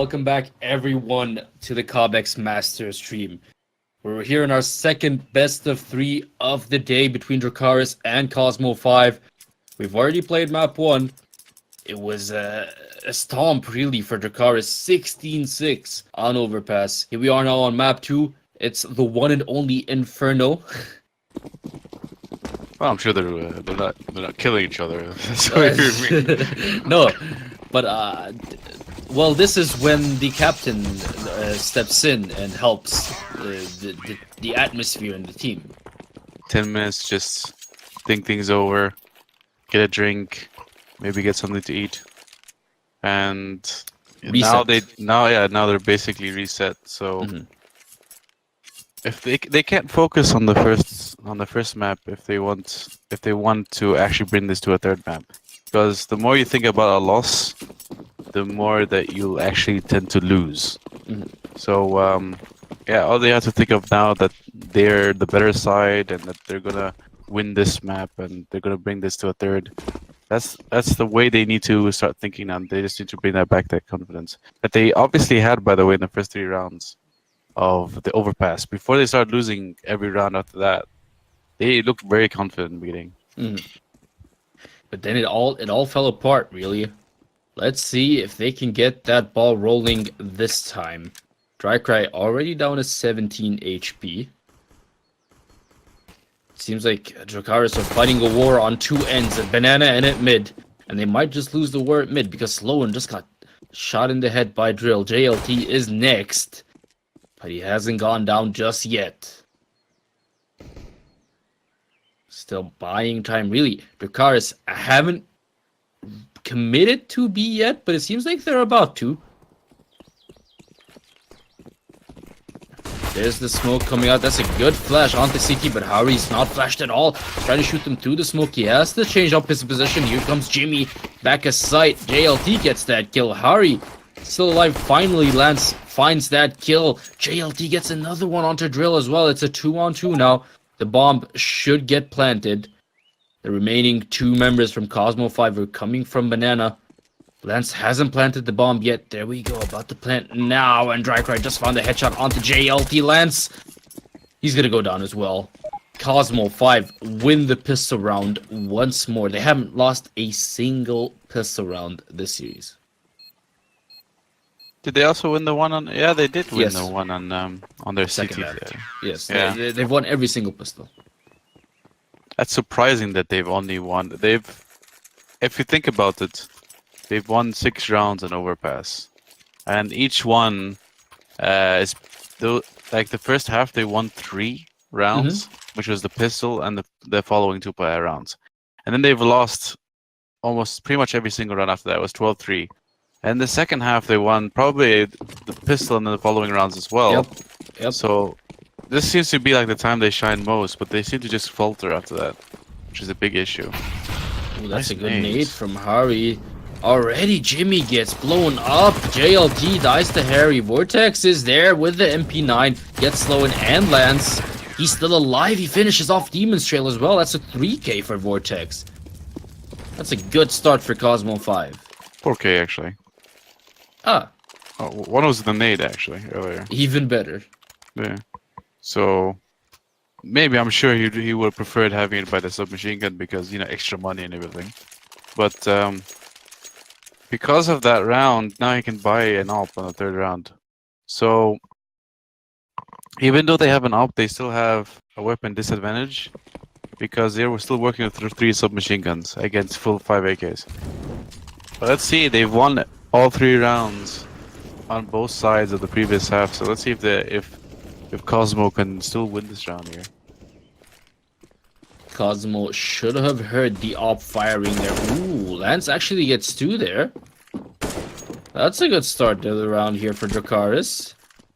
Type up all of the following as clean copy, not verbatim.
welcome back everyone to the Cobx Master stream. We're here in our second best of 3 of the day between Dracarys and COSMO5. We've already played map 1. It was a stomp really for Dracarys, 16-6 on Overpass. Here we are now on map 2. It's the one and only Inferno. Well, I'm sure they're not killing each other. That's what you mean. No, but well, this is when the captain steps in and helps the atmosphere in the team. 10 minutes, just think things over, get a drink, maybe get something to eat, and now they're basically reset. So if they can't focus on the first map if they want to actually bring this to a third map, because the more you think about a loss, the more that you'll actually tend to lose. So all they have to think of now that they're the better side and that they're gonna win this map and they're gonna bring this to a third. That's the way they need to start thinking now. They just need to bring that confidence that they obviously had, by the way, in the first 3 rounds of the Overpass. Before they started losing every round after that, they looked very confident in the beginning. But then it all fell apart, really. Let's see if they can get that ball rolling this time. Dracarys already down to 17 HP. Seems like Dracarys are fighting a war on 2 ends, at Banana and at mid. And they might just lose the war at mid because Sloan just got shot in the head by Drill. JLT is next, but he hasn't gone down just yet. Still buying time, really. Dracarys haven't committed to B yet, but it seems like they're about to. There's the smoke coming out. That's a good flash onto CT, but Harry's not flashed at all. Trying to shoot them through the smoke. He has to change up his position. Here comes Jimmy. Back a sight. JLT gets that kill. Harry still alive. Finally, Lance finds that kill. JLT gets another one onto Drill as well. It's a 2-on-2 now. The bomb should get planted. The remaining 2 members from COSMO5 are coming from Banana. Lance hasn't planted the bomb yet. There we go, about to plant now. And Dracarys just found a headshot onto JLT. Lance, he's gonna go down as well. COSMO5 win the pistol round once more. They haven't lost a single pistol round this series. Did they also win the one on? Yeah, they did win the one on their Second CT. map. Yes, yeah. They've won every single pistol. That's surprising that they've only won. If you think about it, they've won 6 rounds in Overpass, and each one is like the first half they won 3 rounds, which was the pistol and the following 2 rounds, and then they've lost almost pretty much every single round after that. It was 12-3. And the second half, they won probably the pistol and the following rounds as well. Yep. So this seems to be like the time they shine most, but they seem to just falter after that, which is a big issue. Ooh, that's a good nade from Harry. Already Jimmy gets blown up. JLT dies to Harry. Vortex is there with the MP9. Gets Sloan and Lance. He's still alive. He finishes off Demon's Trail as well. That's a 3K for Vortex. That's a good start for COSMO5. 4K actually. Oh, one was the nade actually earlier. Even better. Yeah. So maybe I'm sure he would have preferred having it by the submachine gun because extra money and everything. But because of that round, now he can buy an AWP on the 3rd round. So even though they have an AWP, they still have a weapon disadvantage because they were still working with 3 submachine guns against full 5 AKs. But let's see, they've won all 3 rounds on both sides of the previous half. So let's see if Cosmo can still win this round here. Cosmo should have heard the AWP firing there. Ooh, Lance actually gets 2 there. That's a good start to the round here for Dracarys.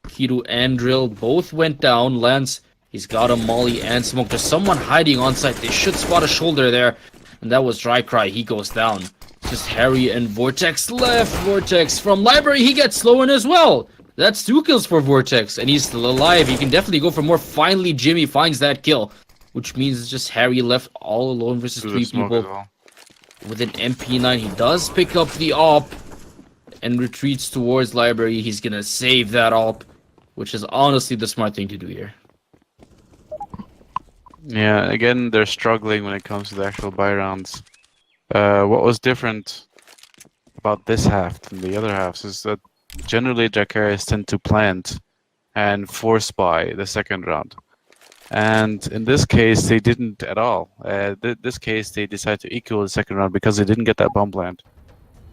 Kiru and Drill both went down. Lance, he's got a molly and smoke. There's someone hiding on site. They should spot a shoulder there. And that was Dracarys. He goes down. Just Harry and Vortex left. Vortex from Library. He gets Sloan as well. That's 2 kills for Vortex. And he's still alive. He can definitely go for more. Finally, Jimmy finds that kill. Which means it's just Harry left all alone versus 3 people. With an MP9, he does pick up the AWP. and retreats towards library. He's gonna save that op, which is honestly the smart thing to do here. Yeah, again, they're struggling when it comes to the actual buy rounds. What was different about this half than the other halves is that generally Dracarys tend to plant and force buy the second round. And in this case, they didn't at all. This case, they decided to equal the second round because they didn't get that bomb plant.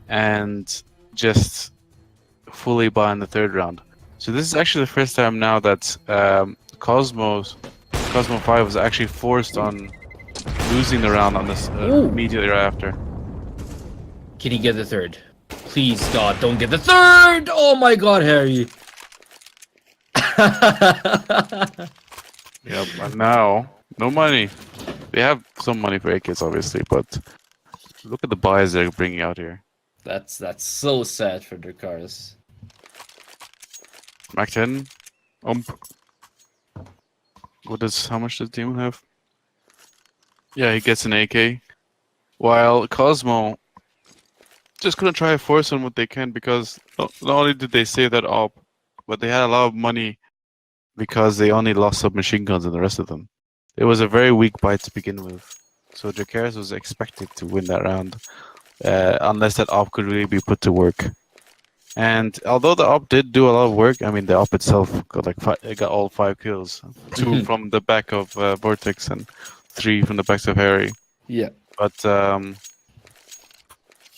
And just fully buy in the third round. So this is actually the first time now that COSMO5 was actually forced on losing the round on this immediately right after. Can he get the third? Please, God, don't get the third! Oh my God, Harry! Yep, and now, no money. They have some money for AKs, obviously, but look at the buys they're bringing out here. That's so sad for Dracarys. Mac 10. How much does Demon have? Yeah, he gets an AK. While Cosmo just gonna try to force on what they can because not only did they save that op, but they had a lot of money because they only lost submachine guns and the rest of them. It was a very weak buy to begin with. So Dracarys was expected to win that round. Unless that op could really be put to work. And although the op did do a lot of work, I mean the op itself got got all 5 kills. 2 from the back of Vortex and 3 from the backs of Harry. Yeah. But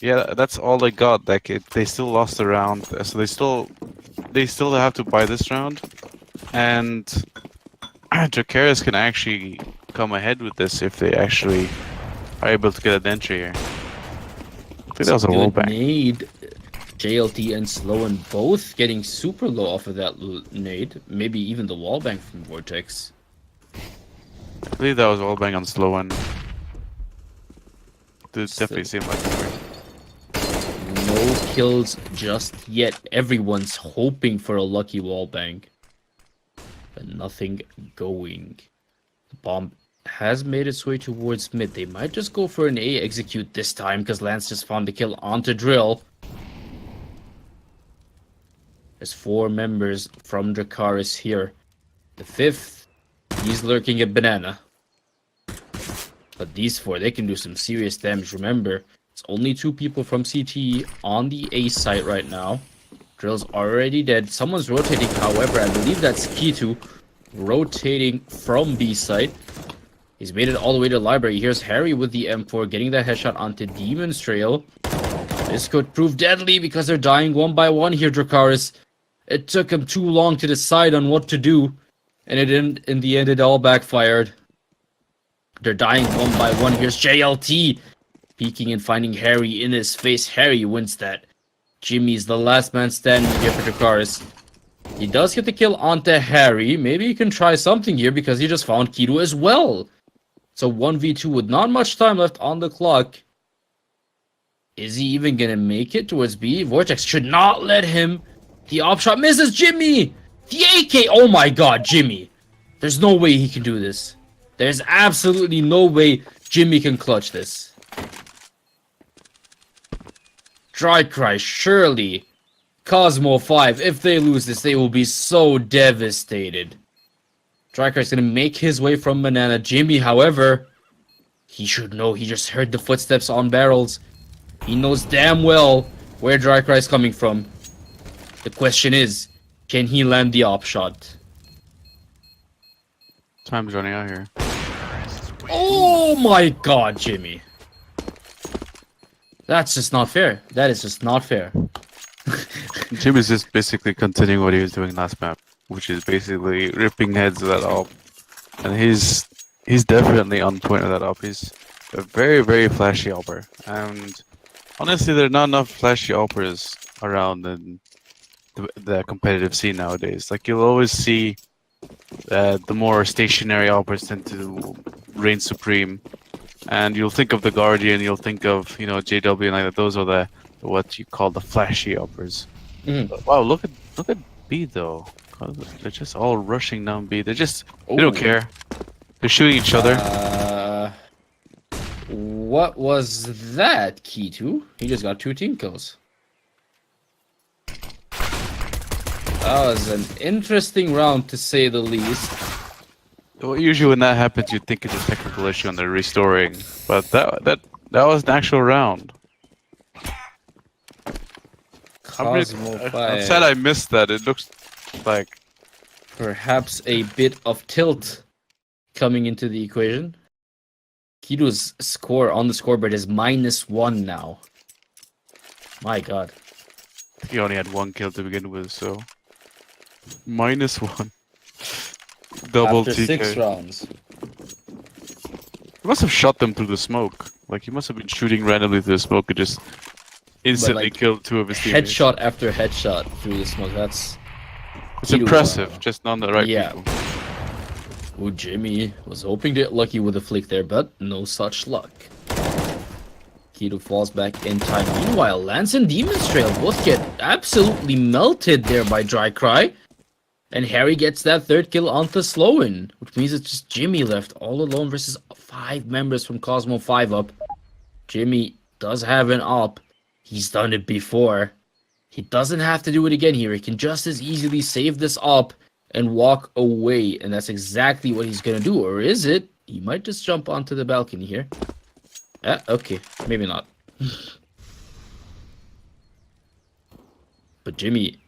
yeah, that's all they got. Like they still lost the round, so they still have to buy this round. And Dracarys can actually come ahead with this if they actually are able to get an entry here. I think that was a rollback. Nade. JLT and Sloan both getting super low off of that nade. Maybe even the wallbang from Vortex. I believe that was wallbang on Sloan. Did definitely seem like it. No kills just yet. Everyone's hoping for a lucky wallbang. But nothing going. The bomb has made its way towards mid. They might just go for an A execute this time because Lance just found the kill onto Drill. There's 4 members from Dracarys here. The 5th, he's lurking at Banana. But these 4, they can do some serious damage. Remember, it's only 2 people from CT on the A site right now. Drill's already dead. Someone's rotating, however, I believe that's Kitu rotating from B site. He's made it all the way to library. Here's Harry with the M4 getting that headshot onto Demon's Trail. This could prove deadly because they're dying one by one here, Dracarys. It took him too long to decide on what to do, and in the end it all backfired. They're dying one by one. Here's JLT peeking and finding Harry in his face. Harry wins that. Jimmy's the last man standing here for Dracarys. He does get the kill onto Harry. Maybe he can try something here because he just found Kido as well. So 1v2 with not much time left on the clock. Is he even gonna make it towards B? Vortex should not let him. The op shot misses Jimmy! The AK! Oh my God, Jimmy! There's no way he can do this. There's absolutely no way Jimmy can clutch this. Dracarys, surely. COSMO5, if they lose this, they will be so devastated. Dracarys gonna make his way from Banana. Jimmy, however, he should know. He just heard the footsteps on barrels. He knows damn well where Dracarys is coming from. The question is, can he land the op shot? Time's running out here. Oh my God, Jimmy. That's just not fair. That is just not fair. Jimmy's just basically continuing what he was doing last map, which is basically ripping heads of that op. And he's definitely on point with that op. He's a very, very flashy opper. And honestly, there are not enough flashy oppers around in the competitive scene nowadays. Like, you'll always see the more stationary oppers tend to reign supreme. And you'll think of the Guardian, you'll think of, you know, JW and like that. Those are the what you call the flashy oppers. But wow, look at B though. They're just all rushing down B. They don't care. They're shooting each other. What was that, Kitu? He just got 2 team kills. That was an interesting round to say the least. Well, usually when that happens, you think it's a technical issue and they're restoring, but that was an actual round. I'm sad I missed that. It looks like perhaps a bit of tilt coming into the equation. Kido's score on the scoreboard is -1 now. My god. he only had 1 kill to begin with, so -1. Double After TK. 6 rounds. He must have shot them through the smoke. Like he must have been shooting randomly through the smoke and just instantly killed 2 of his teammates. Headshot after headshot through the smoke. That's It's impressive, just not on the right people. Oh, Jimmy was hoping to get lucky with a flick there, but no such luck. Kido falls back in time. Meanwhile, Lance and Demon's Trail both get absolutely melted there by Dracarys. And Harry gets that 3rd kill onto Sloan, which means it's just Jimmy left all alone versus 5 members from COSMO5 up. Jimmy does have an op. He's done it before. He doesn't have to do it again here. He can just as easily save this op and walk away. And that's exactly what he's going to do. Or is it? He might just jump onto the balcony here. Okay. Maybe not. But Jimmy,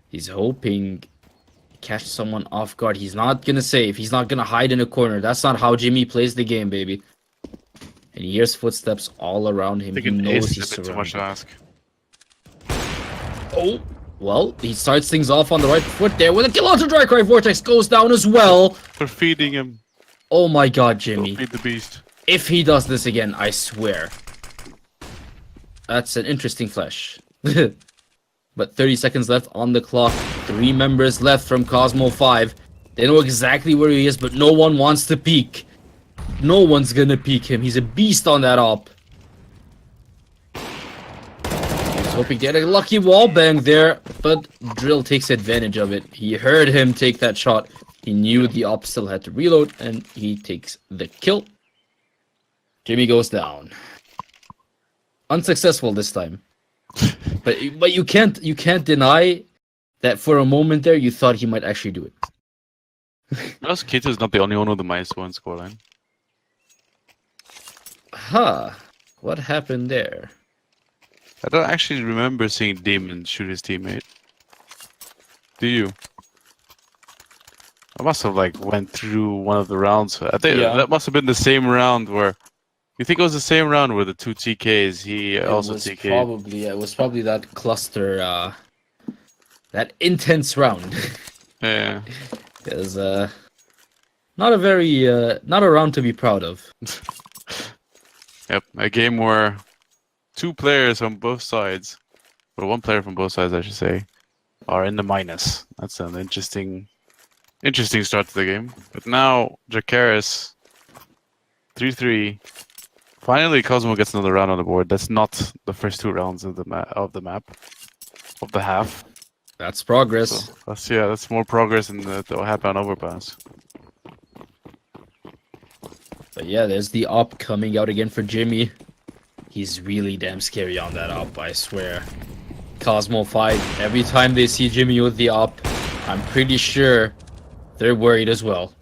he's hoping to catch someone off guard. He's not going to save. He's not going to hide in a corner. That's not how Jimmy plays the game, baby. And he hears footsteps all around him. He knows he's surrounded. Too much to ask. Oh, well, he starts things off on the right foot there with a kill onto Dracarys. Vortex goes down as well. They're feeding him. Oh my god, Jimmy. Don't feed the beast. If he does this again, I swear. That's an interesting flash. But 30 seconds left on the clock. 3 members left from COSMO5. They know exactly where he is, but no one wants to peek. No one's gonna peek him. He's a beast on that op. Hoping to get a lucky wall bang there, but Drill takes advantage of it. He heard him take that shot. He knew the op still had to reload, and he takes the kill. Jimmy goes down. Unsuccessful this time. But you can't deny that for a moment there you thought he might actually do it. Plus, Kito's not the only one with the -1 scoreline. Huh. What happened there? I don't actually remember seeing Demon shoot his teammate. Do you? I must have went through one of the rounds. I think that must have been the same round where. You think it was the same round where the 2 TKs? He also TK'd. Probably, yeah, it was probably that cluster, that intense round. Yeah. It was not a round to be proud of. Yep, a game where 2 players on both sides, or 1 player from both sides, I should say, are in the minus. That's an interesting start to the game. But now Dracarys 3-3. Finally, Cosmo gets another round on the board. That's not the first 2 rounds of the half. That's progress. So that's more progress than that will happen on Overpass. But yeah, there's the op coming out again for Jimmy. He's really damn scary on that op, I swear. COSMO5, every time they see Jimmy with the op, I'm pretty sure they're worried as well.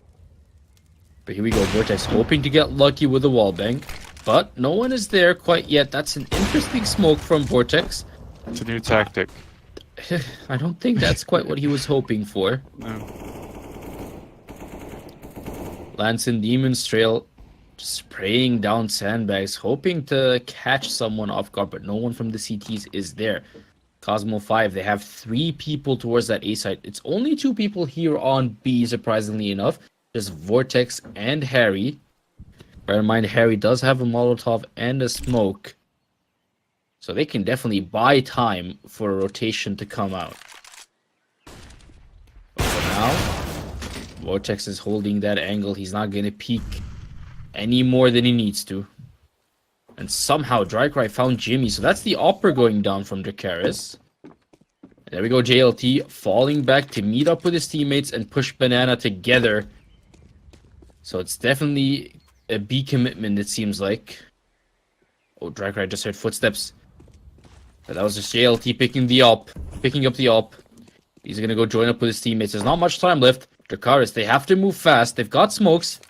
But here we go, Vortex hoping to get lucky with the wallbang. But no one is there quite yet. That's an interesting smoke from Vortex. It's a new tactic. I don't think that's quite what he was hoping for. No. Lance and Demon's Trail just spraying down sandbags, hoping to catch someone off guard, but no one from the CTs is there. COSMO5, they have 3 people towards that A site. It's only 2 people here on B, surprisingly enough. Just Vortex and Harry. Bear in mind, Harry does have a Molotov and a smoke. So they can definitely buy time for a rotation to come out. But for now, Vortex is holding that angle. He's not going to peek any more than he needs to. And somehow Dracarys found Jimmy. So that's the opera going down from Dracarys. There we go, JLT falling back to meet up with his teammates and push Banana together. So it's definitely a B commitment, it seems like. Oh, Dracarys just heard footsteps. But that was just JLT picking up the op. He's gonna go join up with his teammates. There's not much time left. Dracarys, they have to move fast. They've got smokes.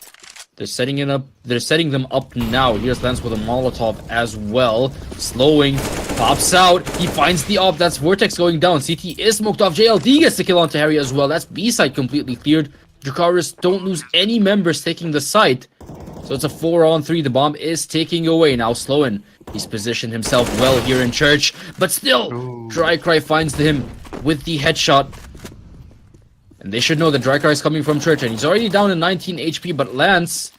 They're setting it up. They're setting them up now. Here's Lance with a Molotov as well. Slowing. Pops out. He finds the op. That's Vortex going down. CT is smoked off. JLD gets the kill onto Harry as well. That's B side completely cleared. Dracarys don't lose any members taking the site. So it's a 4-on-3. The bomb is taking away. Now Sloan. He's positioned himself well here in Church. But still, Dracarys finds him with the headshot. And they should know that Dracarys is coming from Church. And he's already down to 19 HP. But Lance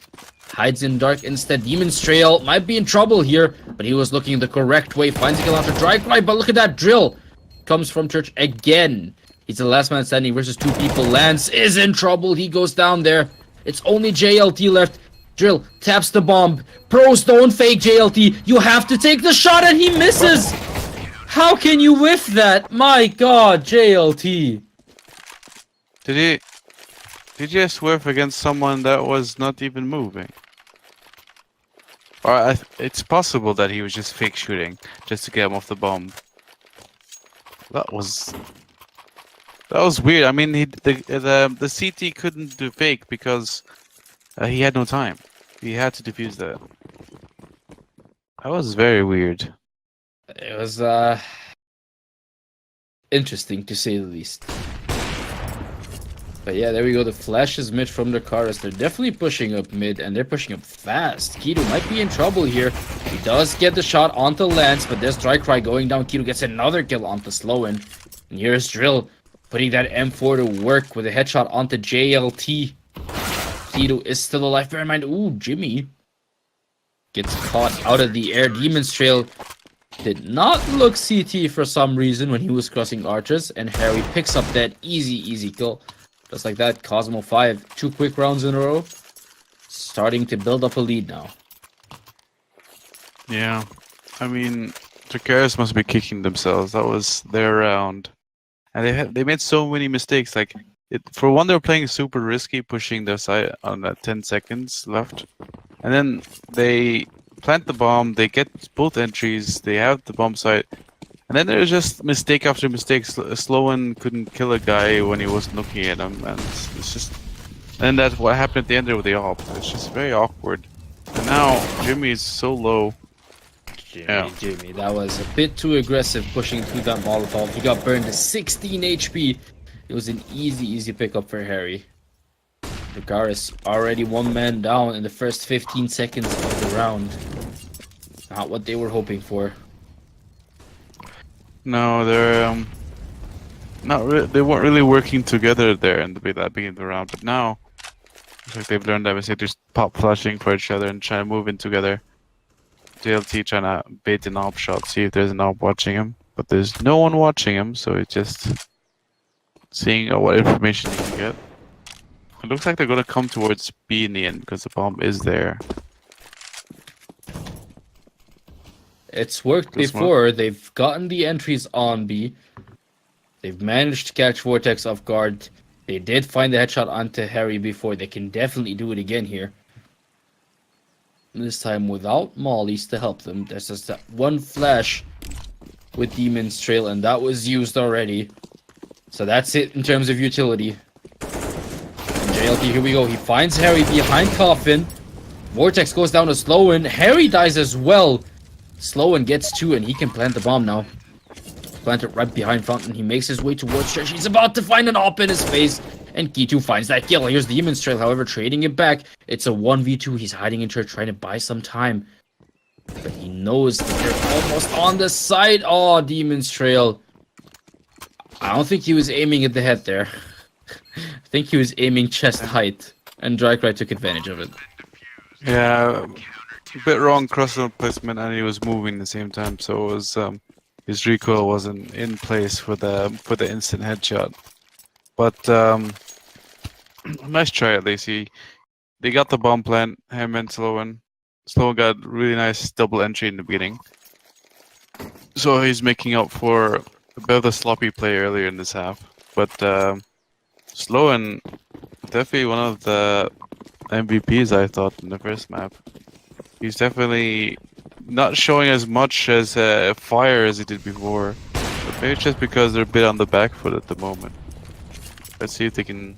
hides in dark instead. Demon's Trail might be in trouble here. But he was looking the correct way. Finds a kill after Dracarys. But look at that drill. Comes from Church again. He's the last man standing versus two people. Lance is in trouble. He goes down there. It's only JLT left. Drill taps the bomb. Pros, don't fake JLT. You have to take the shot and he misses. How can you whiff that? My god, JLT. Did he just whiff against someone that was not even moving? Or it's possible that he was just fake shooting just to get him off the bomb. That was weird. I mean, the CT couldn't do fake because he had no time. He had to defuse that. That was very weird. It was interesting to say the least. But yeah, there we go. The flash is mid from the Dracarys. They're definitely pushing up mid, and they're pushing up fast. Kido might be in trouble here. He does get the shot onto Lance, but there's Dracarys going down. Kido gets another kill onto Sloan. And here's Drill putting that M4 to work with a headshot onto JLT. Kido is still alive. Bear in mind, ooh, Jimmy gets caught out of the air. Demon's Trail did not look CT for some reason when he was crossing arches, and Harry picks up that easy kill. Just like that, COSMO5, 2 quick rounds in a row. Starting to build up a lead now. Yeah, I mean, Dracarys must be kicking themselves. That was their round. And they made so many mistakes. Like, for one, they were playing super risky, pushing their side on that 10 seconds left. And then they plant the bomb, they get both entries, they have the bomb site. And then there's just mistake after mistake. Sloan couldn't kill a guy when he wasn't looking at him, and it's just. And that's what happened at the end there with the op. It's just very awkward. And now Jimmy is so low. Jimmy, that was a bit too aggressive pushing through that Molotov. He got burned to 16 HP. It was an easy pickup for Harry. Dracarys already 1 man down in the first 15 seconds of the round. Not what they were hoping for. No, they're they weren't really working together there in the beginning of the round, but now it's like they've learned that mistake. Just pop flashing for each other and trying to move in together. JLT trying to bait an op shot, see if there's an op watching him, but there's no one watching him, so it's just seeing what information he can get. It looks like they're gonna come towards B in the end because the bomb is there. It's worked before. They've gotten the entries on B. They've managed to catch Vortex off guard. They did find the headshot onto Harry before. They can definitely do it again here. This time without Mollies to help them. There's just that one flash with Demon's Trail, and that was used already. So that's it in terms of utility. And JLT, here we go. He finds Harry behind Coffin. Vortex goes down to Sloan. Harry dies as well. Sloan gets 2, and he can plant the bomb now. Plant it right behind Fountain. He makes his way towards Church. He's about to find an op in his face. And Kitu finds that kill. Here's Demon's Trail, however, trading it back. It's a 1v2. He's hiding in Church, trying to buy some time. But he knows that they're almost on the side. Oh, Demon's Trail. I don't think he was aiming at the head there. I think he was aiming chest height. And Dracarys took advantage of it. Yeah, a bit wrong crossbow placement, and he was moving at the same time, so it was his recoil wasn't in place for the instant headshot. But nice try at least. They got the bomb plant, him and Sloan. Sloan got really nice double entry in the beginning, so he's making up for a bit of the sloppy play earlier in this half. But Sloan definitely one of the MVPs, I thought, in the first map. He's definitely not showing as much as fire as he did before, but maybe it's just because they're a bit on the back foot at the moment. Let's see if they can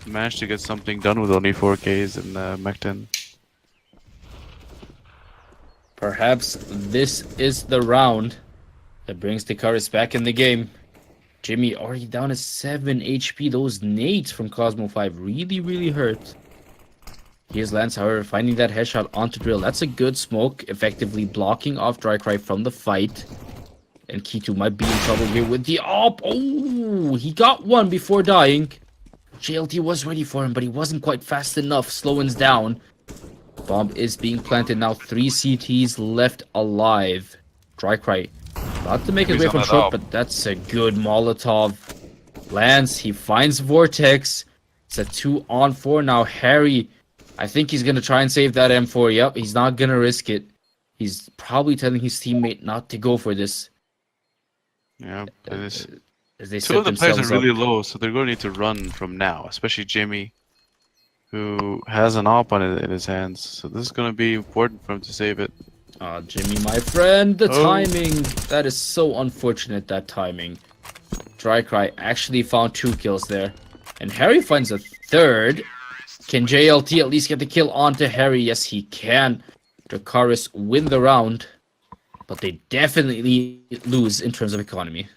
manage to get something done with only 4Ks and Mech 10. Perhaps this is the round that brings Dracarys back in the game. Jimmy already down to 7 HP. Those nades from COSMO5 really hurt. Here's Lance, however, finding that headshot onto Drill. That's a good smoke, effectively blocking off Dracarys from the fight. And K2 might be in trouble here with the op. Oh, he got one before dying. JLT was ready for him, but he wasn't quite fast enough. Slowing down. Bomb is being planted now. 3 CTs left alive. Dracarys about to make his way from short, but that's a good Molotov. Lance, he finds Vortex. It's a 2-on-4 now. Harry, I think he's going to try and save that M4. Yep, he's not going to risk it. He's probably telling his teammate not to go for this. Yeah, it is. As they Two of the players are really up. low, so they're going to need to run from now, especially Jimmy, who has an op on it in his hands. So this is going to be important for him to save it. Jimmy, my friend, the timing. That is so unfortunate, that timing. Dracarys actually found 2 kills there. And Harry finds a 3rd. Can JLT at least get the kill onto Harry? Yes, he can. Dracarys win the round. But they definitely lose in terms of economy.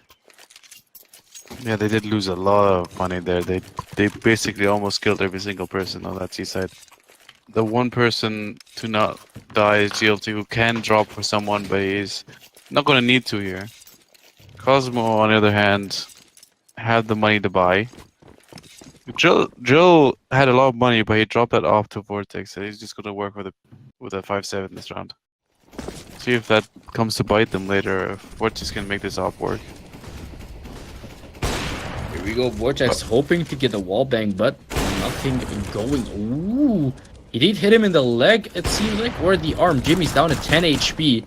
Yeah, they did lose a lot of money there. They basically almost killed every single person on that seaside. The one person to not die is GLT, who can drop for someone, but he's not going to need to here. Cosmo, on the other hand, had the money to buy. Drill had a lot of money, but he dropped that off to Vortex, so he's just going to work with a 5-7 this round. See if that comes to bite them later, if Vortex can make this off work. Here we go, Vortex hoping to get the wall bang, but nothing going. Ooh, he did hit him in the leg, it seems like, or the arm. Jimmy's down to 10 HP.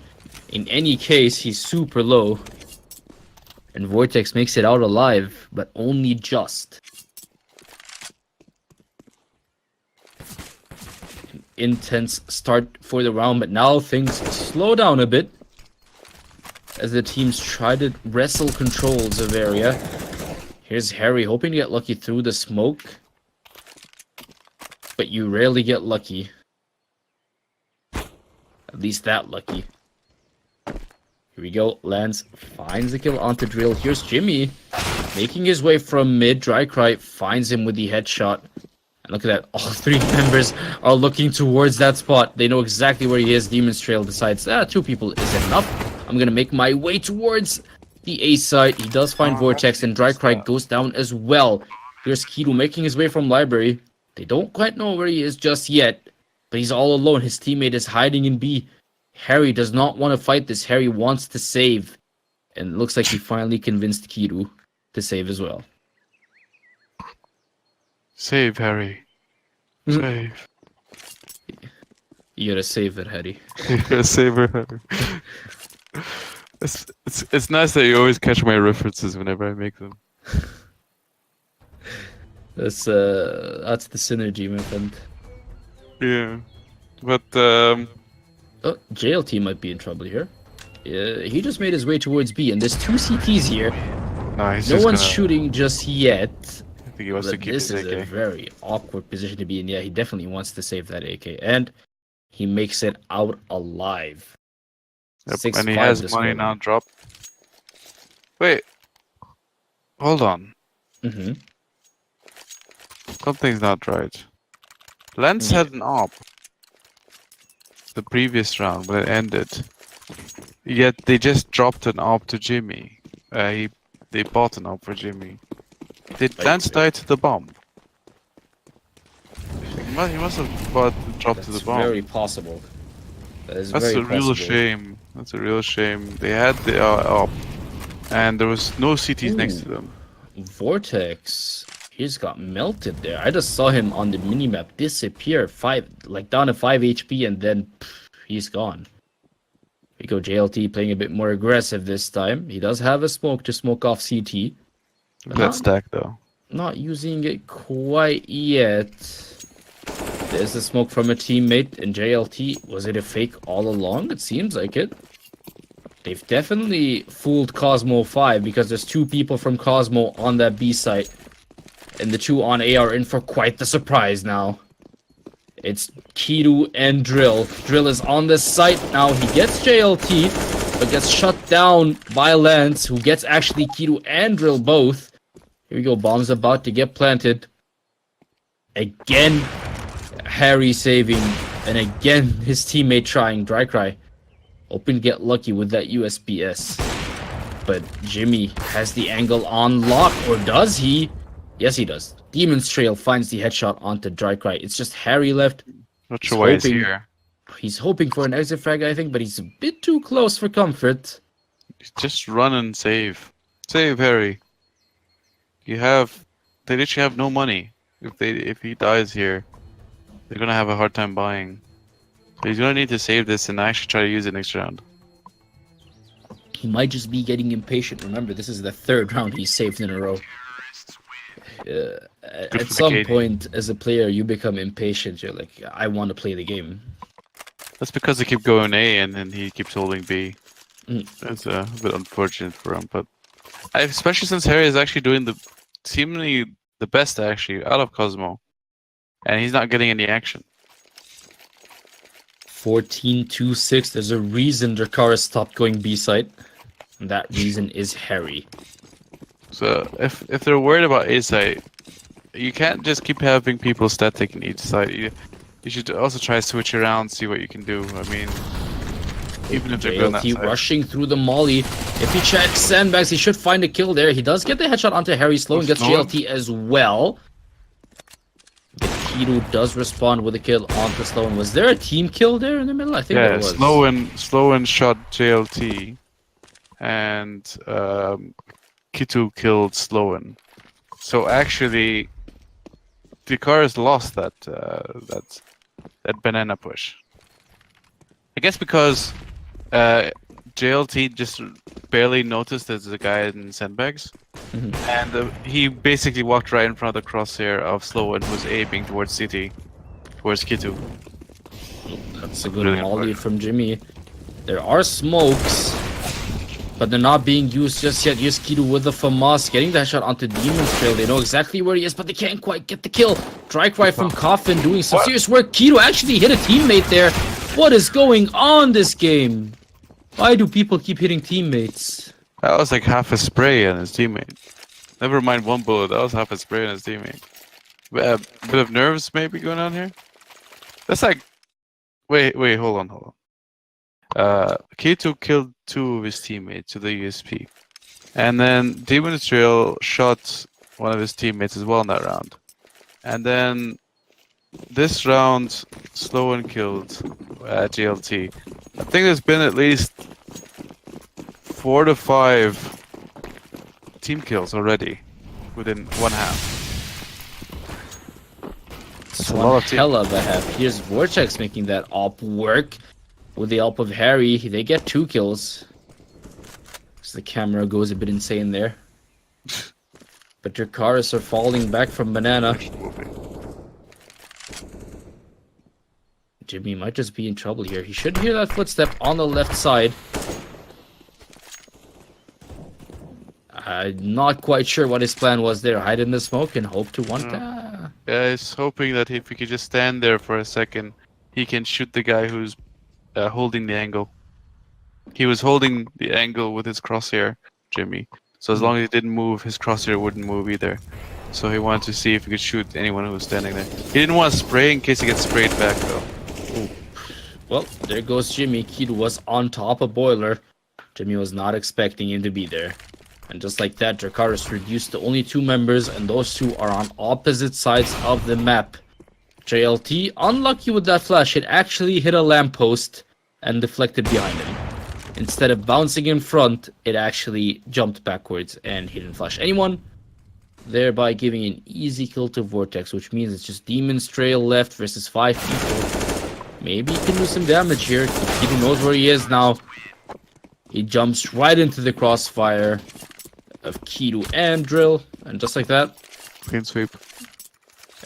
In any case, he's super low. And Vortex makes it out alive, but only just. An intense start for the round, but now things slow down a bit as the teams try to wrestle controls of area. Here's Harry hoping to get lucky through the smoke. But you rarely get lucky. At least that lucky. Here we go. Lance finds the kill onto Drill. Here's Jimmy making his way from mid. Dracarys finds him with the headshot. And look at that. All 3 members are looking towards that spot. They know exactly where he is. Demon's Trail decides, 2 people is enough. I'm going to make my way towards the A side. He does find Vortex, and Dracarys goes down as well. Here's K2 making his way from Library. They don't quite know where he is just yet, but he's all alone. His teammate is hiding in B. Harry does not want to fight this. Harry wants to save. And it looks like he finally convinced K2 to save as well. Save, Harry. Save. You gotta save it, Harry. You gotta save her, Harry. It's nice that you always catch my references whenever I make them. That's the synergy, my friend. Yeah, but Oh, JLT might be in trouble here. He just made his way towards B, and there's 2 CTs here. No one's shooting just yet. I think he wants to keep this his is AK. a very awkward position to be in. Yeah, he definitely wants to save that AK, and he makes it out alive. Yep, and he has money now dropped. Wait, hold on. Something's not right. Lance had an op the previous round, but it ended. Yet they just dropped an op to Jimmy. They bought an op for Jimmy. Did Lance die to the bomb? He must have dropped to the bomb. Very possible. That's a real shame. That's a real shame. They had the op, and there was no CTs next to them. Vortex. He's got melted there. I just saw him on the minimap disappear, down to 5 HP, and then he's gone. We go JLT playing a bit more aggressive this time. He does have a smoke to smoke off CT. That stack though. Not using it quite yet. There's a smoke from a teammate, and JLT, was it a fake all along? It seems like it. They've definitely fooled COSMO5 because there's 2 people from Cosmo on that B site. And the two on A are in for quite the surprise now. It's Kidu and Drill. Drill is on this site now. He gets JLT, but gets shut down by Lance, who gets actually Kidu and Drill both. Here we go. Bomb's about to get planted. Again, Harry saving. And again, his teammate trying. Dracarys hoping to get lucky with that USPS. But Jimmy has the angle on lock. Or does he? Yes, he does. Demon's Trail finds the headshot onto Dracarys. It's just Harry left. Not sure why he's here. He's hoping for an exit frag, I think, but he's a bit too close for comfort. Just run and save. Save Harry. They literally have no money. If he dies here, they're gonna have a hard time buying. So he's gonna need to save this and actually try to use it next round. He might just be getting impatient. Remember, this is the third round he's saved in a row. At some point, as a player, you become impatient. You're like, I want to play the game. That's because they keep going A and then he keeps holding B. That's a bit unfortunate for him, but especially since Harry is actually doing seemingly the best actually out of Cosmo, and he's not getting any action. 14-2-6. There's a reason Dracarys stopped going B site, and that reason is Harry. So if they're worried about A site, you can't just keep having people static in each site. You should also try to switch around, see what you can do. I mean, even if they're going that side. Rushing through the molly. If he checks sandbags, he should find a kill there. He does get the headshot onto Harry. Sloan gets JLT as well. Kidu does respond with a kill onto Sloan. Was there a team kill there in the middle? I think there was. Sloan shot JLT, and Kitu killed Sloan. So actually, Dracarys lost that banana push. I guess because JLT just barely noticed there's a guy in sandbags, and he basically walked right in front of the crosshair of Sloan, who was aiming towards City, towards Kitu. That's a good volley from Jimmy. There are smokes, but they're not being used just yet. Here's Kidu with the FAMAS, getting that shot onto Demon's Trail. They know exactly where he is, but they can't quite get the kill. Dracarys from Coffin doing some serious work. Kidu actually hit a teammate there. What is going on this game? Why do people keep hitting teammates? That was like half a spray on his teammate. Never mind one bullet, that was half a spray on his teammate. A bit of nerves maybe going on here? That's like... Wait, hold on. K2 killed two of his teammates with the USP. And then Demon's Trail shot one of his teammates as well in that round. And then this round, Sloan killed JLT. I think there's been at least 4 to 5 team kills already within one half. It's a lot of hell of a half. Here's Vortex making that op work. With the help of Harry, they get 2 kills. So the camera goes a bit insane there. But Dracarys are falling back from Banana. Jimmy might just be in trouble here. He should hear that footstep on the left side. I'm not quite sure what his plan was there. Hide in the smoke and hope to one tap. Yeah, he's hoping that if he could just stand there for a second, he can shoot the guy who's holding the angle. He was holding the angle with his crosshair, Jimmy. So as long as he didn't move, his crosshair wouldn't move either. So he wanted to see if he could shoot anyone who was standing there. He didn't want to spray in case he gets sprayed back, though. Ooh. Well, there goes Jimmy. Kidu was on top of Boiler. Jimmy was not expecting him to be there. And just like that, Dracarys reduced to only 2 members, and those 2 are on opposite sides of the map. JLT, unlucky with that flash, it actually hit a lamppost and deflected behind him. Instead of bouncing in front, it actually jumped backwards and he didn't flash anyone, thereby giving an easy kill to Vortex, which means it's just Demon's Trail left versus 5 people. Maybe he can do some damage here. Kidu knows where he is now. He jumps right into the crossfire of Kidu and Drill, and just like that, clean sweep.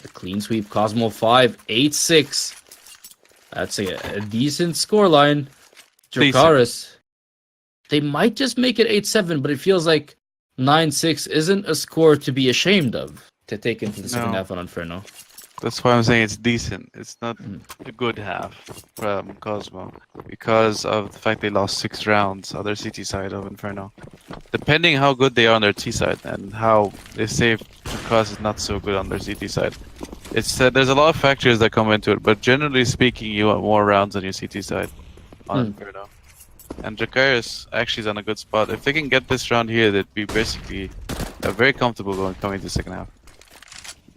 A clean sweep. COSMO5, 8-6. That's a decent scoreline. Dracarys, they might just make it 8-7, but it feels like 9-6 isn't a score to be ashamed of. to take into the second No. half on Inferno. That's why I'm saying it's decent. It's not a good half from Cosmo because of the fact they lost 6 rounds on their CT side of Inferno. Depending how good they are on their T side and how they save because it's not so good on their CT side. It's there's a lot of factors that come into it, but generally speaking, you want more rounds on your CT side on Inferno. And Dracarys actually is on a good spot. If they can get this round here, they'd be basically very comfortable coming to the second half.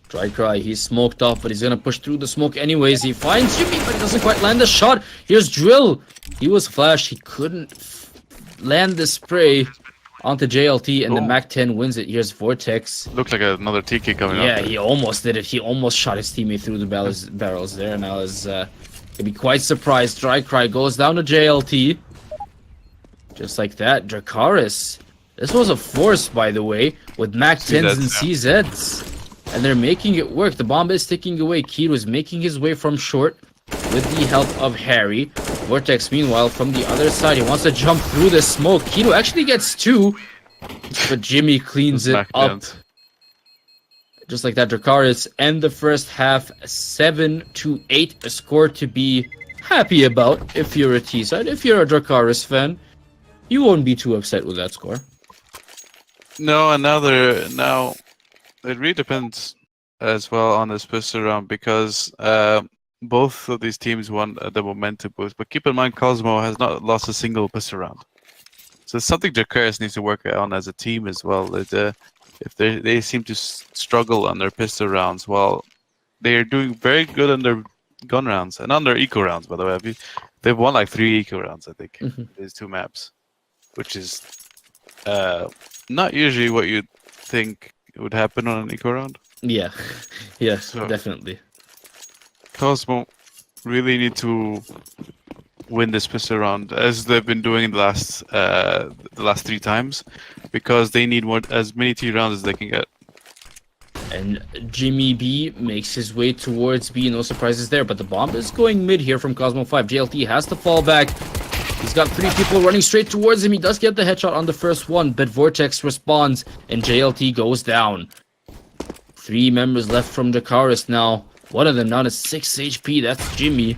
Dracarys, he's smoked off, but he's gonna push through the smoke anyways. He finds Jimmy, but he doesn't quite land the shot. Here's Drill. He was flashed. He couldn't land the spray onto JLT, and the MAC-10 wins it. Here's Vortex. Looks like another TK coming up. Yeah, he almost did it. He almost shot his teammate through the barrels there, and I was gonna be quite surprised. Dracarys goes down to JLT. Just like that. Dracarys. This was a force, by the way, with MAC-10s and CZs. And they're making it work. The bomb is ticking away. Kido is making his way from short with the help of Harry. Vortex, meanwhile, from the other side, he wants to jump through the smoke. Kido actually gets 2, but Jimmy cleans it up. Just like that, Dracarys end the first half 7-8, a score to be happy about if you're a T-side. If you're a Dracarys fan, you won't be too upset with that score. No, now it really depends as well on this pistol round because both of these teams won the momentum boost. But keep in mind, Cosmo has not lost a single pistol round, so it's something Dracarys needs to work on as a team as well. If they seem to struggle on their pistol rounds, while they are doing very good on their gun rounds and on their eco rounds. By the way, they've won like 3 eco rounds, I think. These 2 maps, which is not usually what you'd think would happen on an eco round. Yeah, yeah, so, definitely. Cosmo really need to win this pistol round as they've been doing in the last 3 times, because they need as many T rounds as they can get. And Jimmy B makes his way towards B, no surprises there, but the bomb is going mid here from COSMO5. JLT has to fall back. He's got 3 people running straight towards him. He does get the headshot on the first one, but Vortex responds, and JLT goes down. 3 members left from Dracarys now. One of them down to 6 HP. That's Jimmy.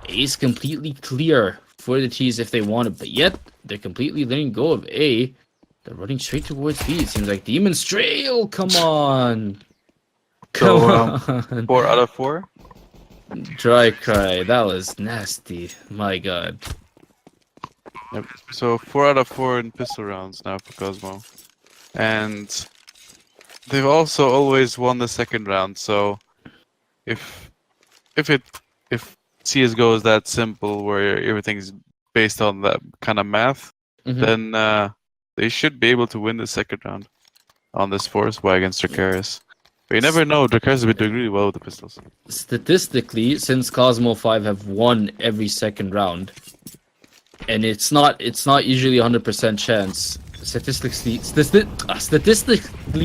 A's completely clear for the T's if they want it, but yet they're completely letting go of A. They're running straight towards B. It seems like Demon's Trail. Come on. Come on. 4 out of 4? Dracarys. That was nasty. My god. Yep. So 4 out of 4 in pistol rounds now for Cosmo. And they've also always won the second round, so if CSGO is that simple where everything's based on that kind of math, then they should be able to win the second round on this force by against Dracarys. But you never know, Dracarys has been doing really well with the pistols. Statistically, since COSMO5 have won every second round, and it's not usually 100% chance. Statistically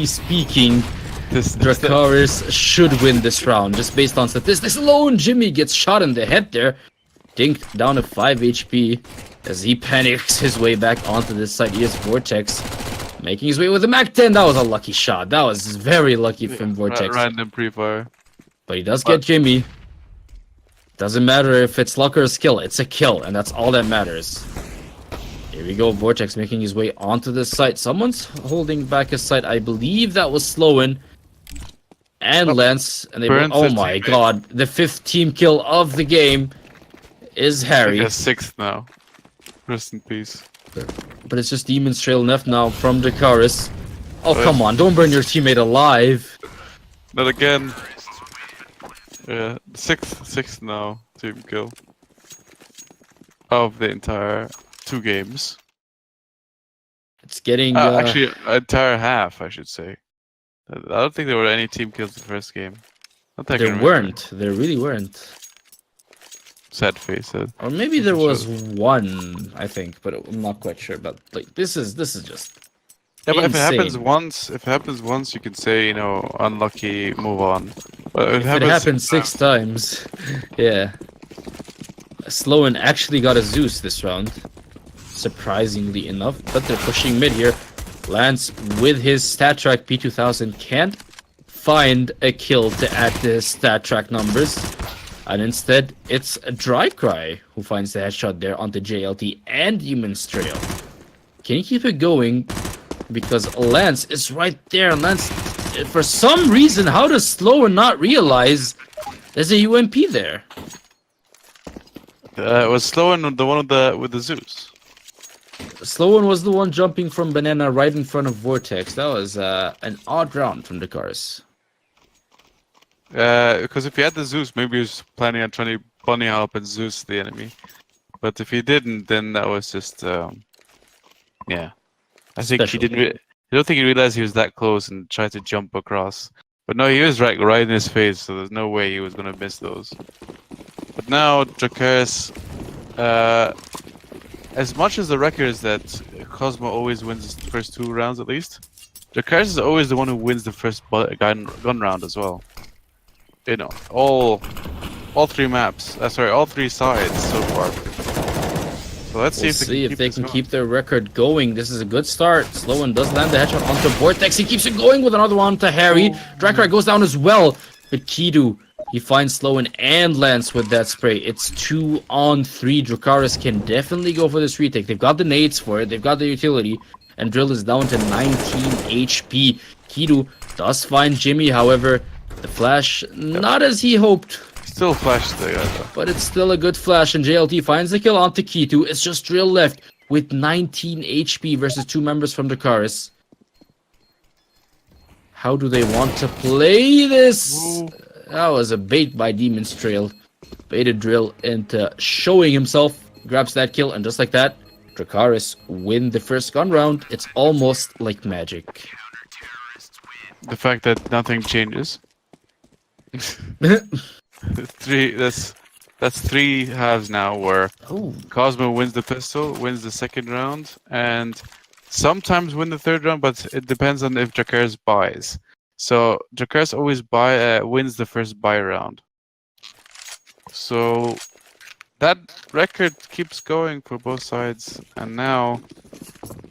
speaking, Dracarys should win this round. Just based on statistics alone, Jimmy gets shot in the head there. Dinked down to 5 HP as he panics his way back onto this side. Here's Vortex making his way with the MAC-10. That was a lucky shot. That was very lucky from Vortex. Random pre-fire. But he does get Jimmy. Doesn't matter if it's luck or a skill. It's a kill, and that's all that matters. Here we go. Vortex making his way onto this site. Someone's holding back his site. I believe that was Slowen. And Lance. And they oh my god. The 5th team kill of the game is Harry. Like a 6th now. Rest in peace. But it's just Demon's Trail left now from Dracarys. Oh, come on. Don't burn your teammate alive. Not again. Yeah, 6th now team kill of the entire 2 games. It's getting actually entire half, I should say. I don't think there were any team kills in the first game. There weren't. There really weren't. Sad face. Or maybe there was one, I think, but I'm not quite sure. But like this is just. Yeah, but if it happens once, you can say, you know, unlucky, move on. But if it happens 6 times, yeah. Slowen actually got a Zeus this round, surprisingly enough. But they're pushing mid here. Lance with his stat track P2000 can't find a kill to add to his stat track numbers. And instead, it's Dracarys who finds the headshot there onto JLT and Demon's Trail. Can he keep it going? Because Lance is right there. Lance, for some reason, how does Sloan not realize there's a UMP there? It was Sloan, the one with the Zeus. Sloan was the one jumping from Banana right in front of Vortex. That was an odd round from Dracarys. Because if he had the Zeus, maybe he was planning on trying to bunny hop and Zeus the enemy. But if he didn't, then that was just yeah. I think he didn't. I don't think he realized he was that close and tried to jump across. But no, he was right in his face, so there's no way he was gonna miss those. But now Dracarys, as much as the record is that Cosmo always wins the first 2 rounds at least, Dracarys is always the one who wins the first gun round as well. You know, all 3 maps. Sorry, all 3 sides so far. So let's see if they can keep their record going. This is a good start. Sloan does land the headshot onto Vortex. He keeps it going with another one to Harry. Dracarys goes down as well. But Kidu, he finds Sloan and Lance with that spray. It's 2 on 3. Dracarys can definitely go for this retake. They've got the nades for it. They've got the utility. And Drill is down to 19 HP. Kidu does find Jimmy, however. The flash, not as he hoped. Still flash there, though. But it's still a good flash, and JLT finds the kill onto Kidu. It's just Drill left with 19 HP versus 2 members from Dracarys. How do they want to play this? Ooh. That was a bait by Demon's Trail. Baited Drill into showing himself. Grabs that kill, and just like that, Dracarys win the first gun round. It's almost like magic. The fact that nothing changes. 3. That's 3 halves now where Cosmo wins the pistol, wins the second round, and sometimes win the 3rd round, but it depends on if Dracarys buys. So Dracarys always wins the first buy round. So that record keeps going for both sides, and now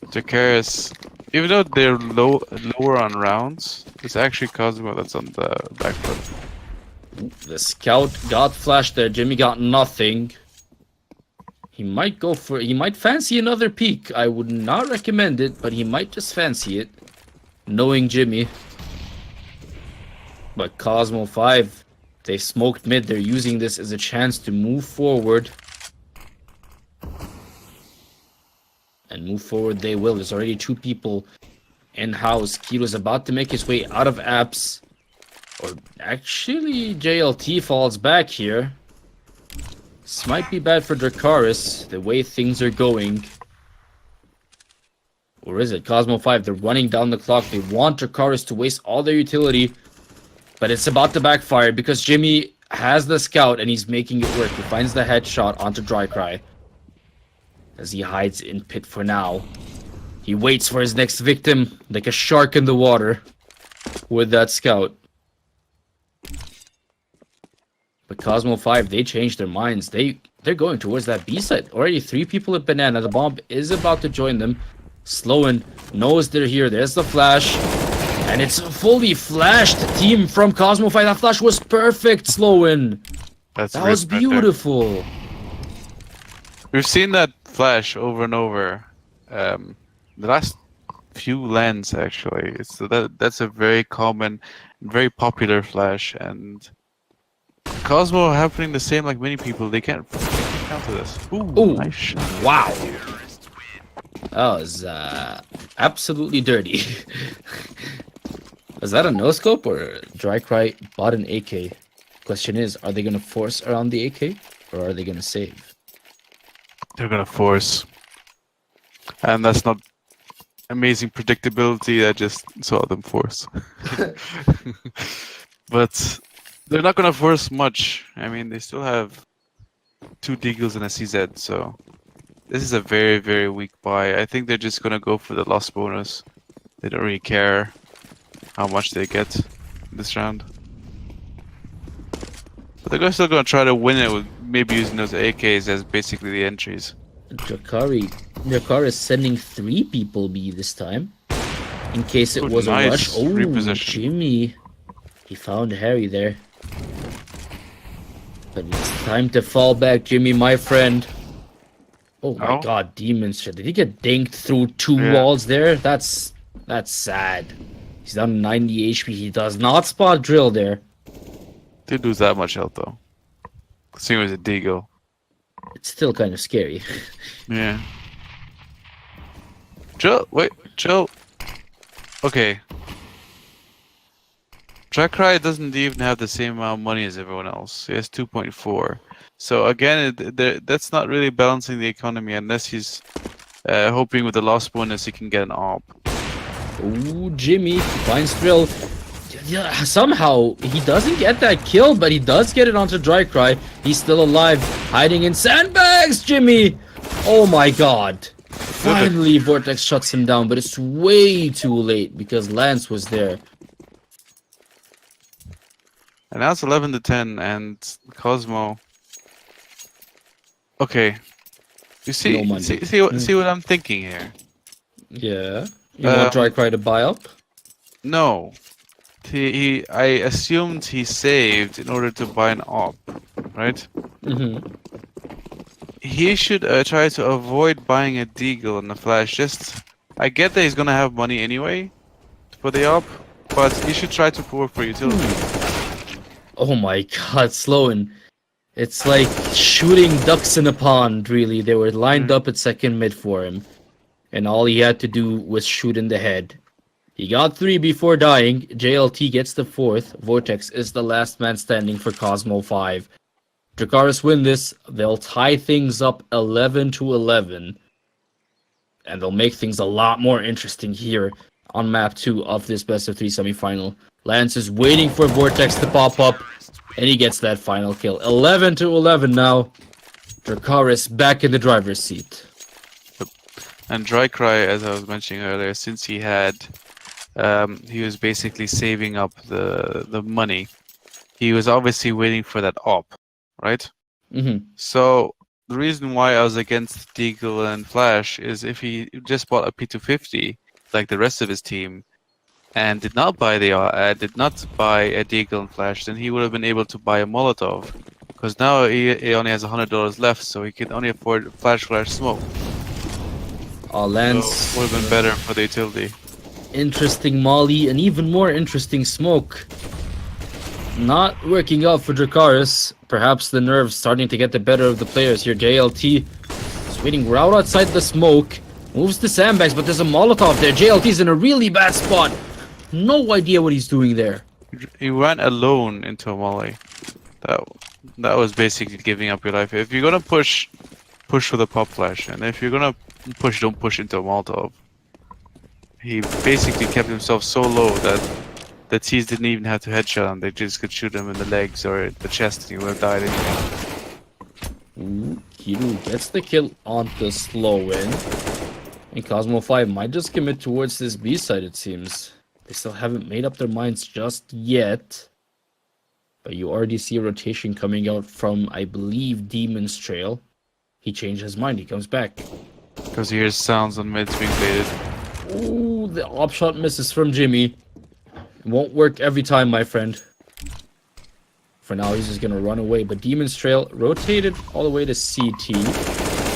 Dracarys, even though they're lower on rounds, it's actually Cosmo that's on the back foot. The scout got flashed there. Jimmy got nothing. He might fancy another peek. I would not recommend it, but he might just fancy it, knowing Jimmy. But COSMO5, they smoked mid. They're using this as a chance to move forward. And move forward they will. There's already 2 people in-house. Kilo's about to make his way out of apps. Or actually, JLT falls back here. This might be bad for Dracarys, the way things are going. Or is it? COSMO5, they're running down the clock. They want Dracarys to waste all their utility. But it's about to backfire because Jimmy has the scout and he's making it work. He finds the headshot onto Dracarys as he hides in pit for now. He waits for his next victim like a shark in the water with that scout. But COSMO5, they changed their minds. They're going towards that B site. Already 3 people at Banana. The bomb is about to join them. Sloan knows they're here. There's the flash. And it's a fully flashed team from COSMO5. That flash was perfect, Sloan. That was beautiful. We've seen that flash over and over. The last few lands, actually. That's a very common, very popular flash, and Cosmo happening the same like many people. They can't counter this. Ooh, nice shot. Wow. That was absolutely dirty. Was that a no-scope or Dracarys bought an AK? Question is, are they going to force around the AK or are they going to save? They're going to force. And that's not amazing predictability. I just saw them force. But they're not going to force much. I mean, they still have 2 Deagles and a CZ, so this is a very, very weak buy. I think they're just going to go for the loss bonus. They don't really care how much they get this round. But they're still going to try to win it with maybe using those AKs as basically the entries. Dracarys sending 3 people B this time. In case it was nice a rush. Oh, reposition. Jimmy. He found Harry there. But it's time to fall back, Jimmy, my friend. Oh my Oh? god, demons shit. Did he get dinked through two Yeah. walls there? That's sad. He's down 90 HP. He does not spot drill there. Didn't lose that much health though. Seeing as a Deagle. It's still kind of scary. Yeah. Chill, wait, chill. Okay. Dracarys doesn't even have the same amount of money as everyone else. He has 2.4. So again, that's not really balancing the economy unless he's hoping with the lost bonus he can get an AWP. Ooh, Jimmy finds drill. Yeah, somehow he doesn't get that kill, but he does get it onto Dracarys. He's still alive, hiding in sandbags, Jimmy! Oh my god. Finally, Vortex shuts him down, but it's way too late because Lance was there. And now it's 11 to 10, and Cosmo. Okay, you see, No see what I'm thinking here. Yeah. You want Dracarys to buy up? No, I assumed he saved in order to buy an AWP, right? Mm-hmm. He should try to avoid buying a Deagle and a Flash. I get that he's gonna have money anyway for the AWP, but he should try to pour for utility. Oh my god, Sloan. It's like shooting ducks in a pond, really. They were lined up at second mid for him. And all he had to do was shoot in the head. He got 3 before dying. JLT gets the 4th. Vortex is the last man standing for COSMO5. Dracarys win this. They'll tie things up 11 to 11. And they'll make things a lot more interesting here on map 2 of this best of 3 semifinal. Lance is waiting for Vortex to pop up, and he gets that final kill. 11 to 11 now. Dracarys back in the driver's seat. And Dracarys, as I was mentioning earlier, since he was basically saving up the money. He was obviously waiting for that AWP, right? Mm-hmm. So the reason why I was against Deagle and Flash is if he just bought a P250, like the rest of his team, and did not buy a Deagle and Flash, then he would have been able to buy a Molotov, because now he only has $100 left, so he can only afford Flash smoke. Lance So would have been better for the utility. Interesting molly, and even more interesting smoke. Not working out for Dracarys. Perhaps the nerves starting to get the better of the players here. JLT is waiting right outside the smoke. Moves the sandbags, but there's a Molotov there. JLT's in a really bad spot. No idea what he's doing there. He ran alone into a molly. That was basically giving up your life. If you're gonna push for the pop flash, and if you're gonna push, don't push into a Molotov. He basically kept himself so low that the T's didn't even have to headshot him. They just could shoot him in the legs or the chest, and he would have died anyway. Ooh, Kiru gets the kill on the slow in. And COSMO5 might just commit towards this B side, it seems. They still haven't made up their minds just yet. But you already see a rotation coming out from, I believe, Demon's Trail. He changed his mind. He comes back. Because he hears sounds on mids being baited. Ooh, the op shot misses from Jimmy. It won't work every time, my friend. For now, he's just gonna run away. But Demon's Trail rotated all the way to CT.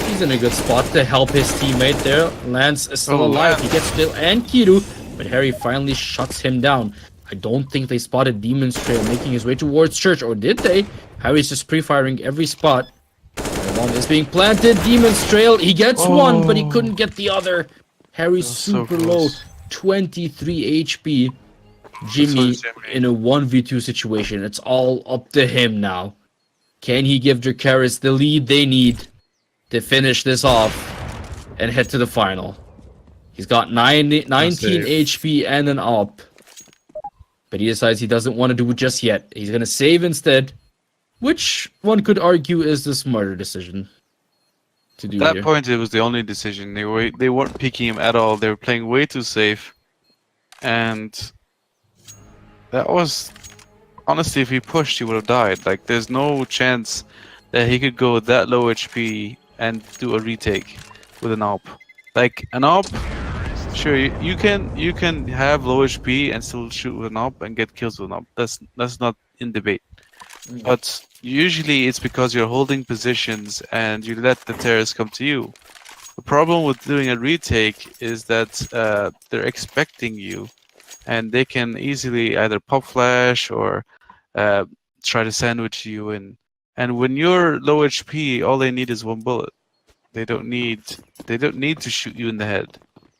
He's in a good spot to help his teammate there. Lance is still alive. Lance. He gets still and Kiru, but Harry finally shuts him down. I don't think they spotted Demon's Trail making his way towards church, or did they? Harry's just pre-firing every spot. One is being planted. Demon's Trail. He gets one, but he couldn't get the other. Harry's super low, 23 HP. Jimmy in a 1v2 situation. It's all up to him now. Can he give Dracarys the lead they need to finish this off and head to the final? He's got 19 HP and an AWP. But he decides he doesn't want to do it just yet. He's going to save instead. Which one could argue is the smarter decision to do At that here. point, it was the only decision. They weren't picking him at all. They were playing way too safe. And that was... Honestly, if he pushed, he would have died. Like, there's no chance that he could go that low HP and do a retake with an AWP. Like, an AWP Sure, you can have low HP and still shoot with an op and get kills with an op. That's not in debate. But usually it's because you're holding positions and you let the terrorists come to you. The problem with doing a retake is that they're expecting you, and they can easily either pop flash or try to sandwich you in. And when you're low HP, all they need is one bullet. They don't need to shoot you in the head.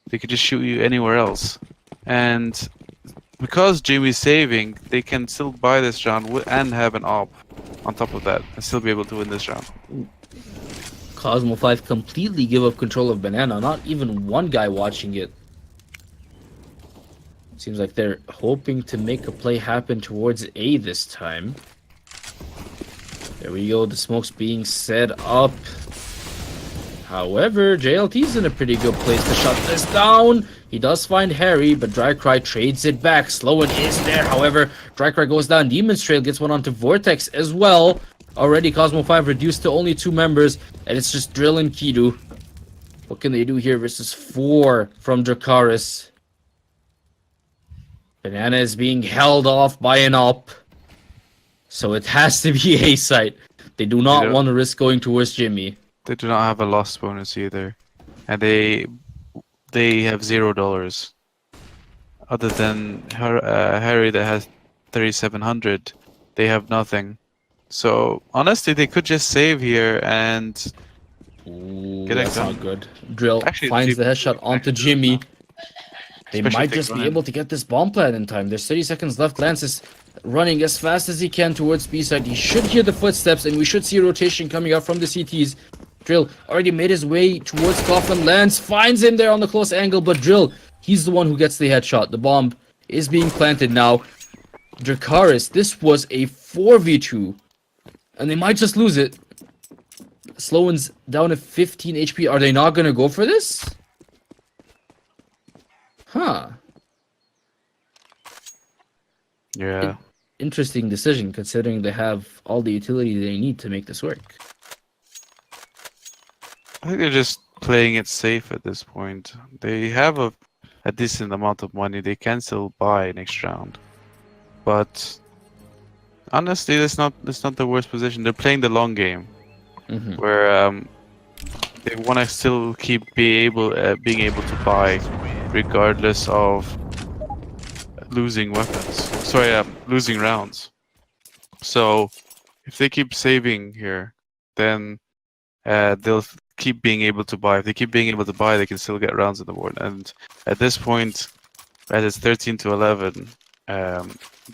They could just shoot you anywhere else. And because Jimmy's saving, they can still buy this round and have an op on top of that and still be able to win this round. COSMO5 completely give up control of Banana. Not even one guy watching it. Seems like they're hoping to make a play happen towards A this time. There we go. The smoke's being set up. However, JLT's in a pretty good place to shut this down. He does find Harry, but Dracarys trades it back. Slowen is there. However, Dracarys goes down. Demon's Trail gets one onto Vortex as well. Already, COSMO5 reduced to only 2 members, and it's just Drill and Kidu. What can they do here versus 4 from Dracarys? Banana is being held off by an op, so it has to be A site. They do not want to risk going towards Jimmy. They do not have a loss bonus either, and they have $0. Other than Harry that has 3,700, they have nothing. So honestly, they could just save here and get it. That's not good. Drill actually finds the headshot onto Jimmy. They might just be able to get this bomb plant in time. There's 30 seconds left. Lance is running as fast as he can towards B side. He should hear the footsteps, and we should see a rotation coming out from the CTs. Drill already made his way towards Coffin. Lance finds him there on the close angle, but Drill, he's the one who gets the headshot. The bomb is being planted now. Dracarys, this was a 4v2, and they might just lose it. Slowen's down to 15 HP. Are they not going to go for this? Huh. Yeah. Interesting decision, considering they have all the utility they need to make this work. I think they're just playing it safe at this point. They have a decent amount of money. They can still buy next round. But honestly, that's not the worst position. They're playing the long game, where they want to still keep being able to buy, regardless of losing weapons. Sorry, losing rounds. So if they keep saving here, then they'll keep being able to buy. If they keep being able to buy, they can still get rounds on the board. And at this point, as it's 13-11,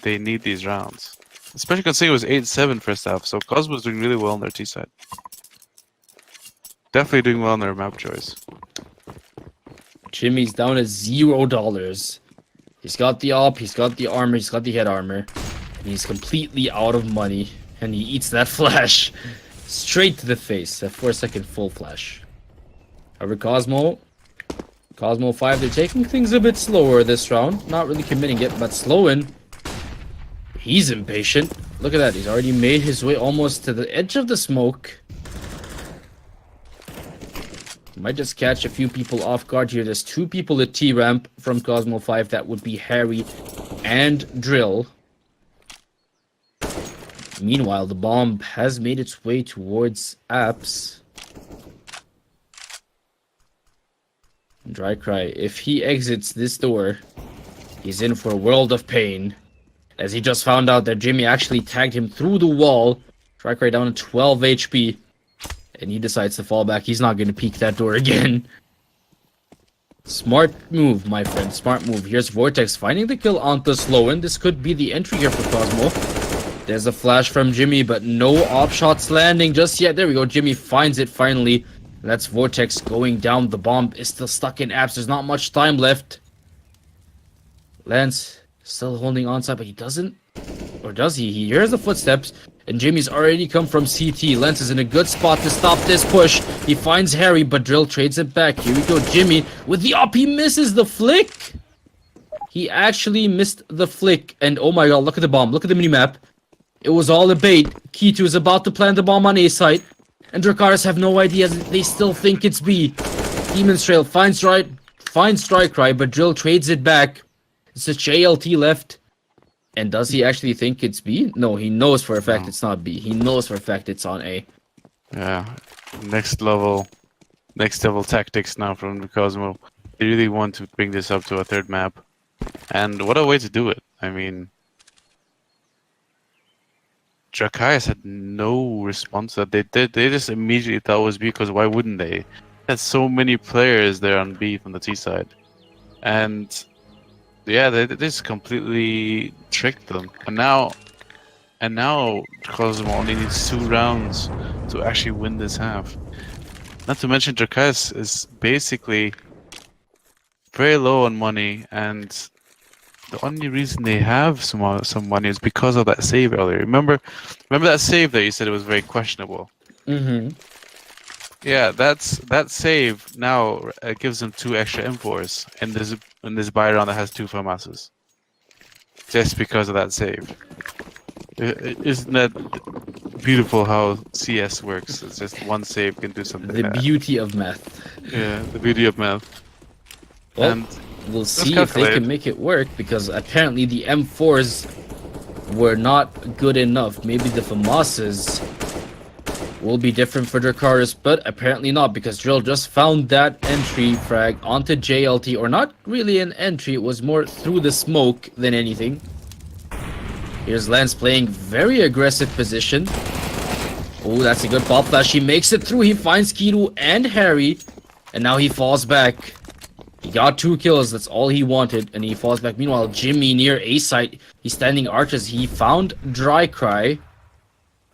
they need these rounds. Especially considering it was 8-7 first half, so Cosmo's doing really well on their T side. Definitely doing well on their map choice. Jimmy's down to $0. He's got the op, he's got the armor, he's got the head armor. And he's completely out of money. And he eats that flash straight to the face. That 4-second full flash. However, COSMO5, they're taking things a bit slower this round. Not really committing it, but Slowen, he's impatient. Look at that, he's already made his way almost to the edge of the smoke. Might just catch a few people off guard here. There's 2 people at T-ramp from COSMO5. That would be Harry and Drill. Meanwhile, the bomb has made its way towards Apps. Dracarys, if he exits this door, he's in for a world of pain. As he just found out that Jimmy actually tagged him through the wall. Dracarys down to 12 HP. And he decides to fall back. He's not going to peek that door again. Smart move, my friend. Smart move. Here's Vortex finding the kill onto Slowen. This could be the entry here for Cosmo. There's a flash from Jimmy, but no op shots landing just yet. There we go. Jimmy finds it finally. That's Vortex going down. The bomb is still stuck in Apps. There's not much time left. Lance still holding on side, but he doesn't. Or does he? He hears the footsteps. And Jimmy's already come from CT. Lance is in a good spot to stop this push. He finds Harry, but Drill trades it back. Here we go. Jimmy with the op. He misses the flick. He actually missed the flick. And oh my god, look at the bomb. Look at the minimap. It was all a bait. Kitu is about to plant the bomb on A site. And Dracarys have no idea. They still think it's B. Demon's Trail finds finds Dracarys, but Drill trades it back. It's just JLT left. And does he actually think it's B? No, he knows for a fact it's not B. He knows for a fact it's on A. Yeah, next level tactics now from the Cosmo. They really want to bring this up to a third map. And what a way to do it. I mean, Dracarys had no response that they did. They just immediately thought it was B, because why wouldn't they? Had so many players there on B from the T side. And yeah, they just completely tricked them. And now Cosmo only needs 2 rounds to actually win this half. Not to mention Dracarys is basically very low on money, and the only reason they have some money is because of that save earlier. Remember that save that you said it was very questionable? Mm-hmm. Yeah, that save now gives them 2 extra M4s in this buy round that has 2 FAMASs. Just because of that save. Isn't that beautiful how CS works? It's just one save can do something. The beauty of math. Yeah, the beauty of math. Well, and we'll see if they can make it work, because apparently the M4s were not good enough. Maybe the FAMASs will be different for Dracarys, but apparently not, because Drill just found that entry frag onto JLT, or not really an entry, it was more through the smoke than anything. Here's Lance playing very aggressive position. Oh, that's a good pop flash. He makes it through. He finds Kiru and Harry, and now he falls back. He got 2 kills. That's all he wanted, and he falls back. Meanwhile, Jimmy near A site. He's standing arches. He found Dracarys,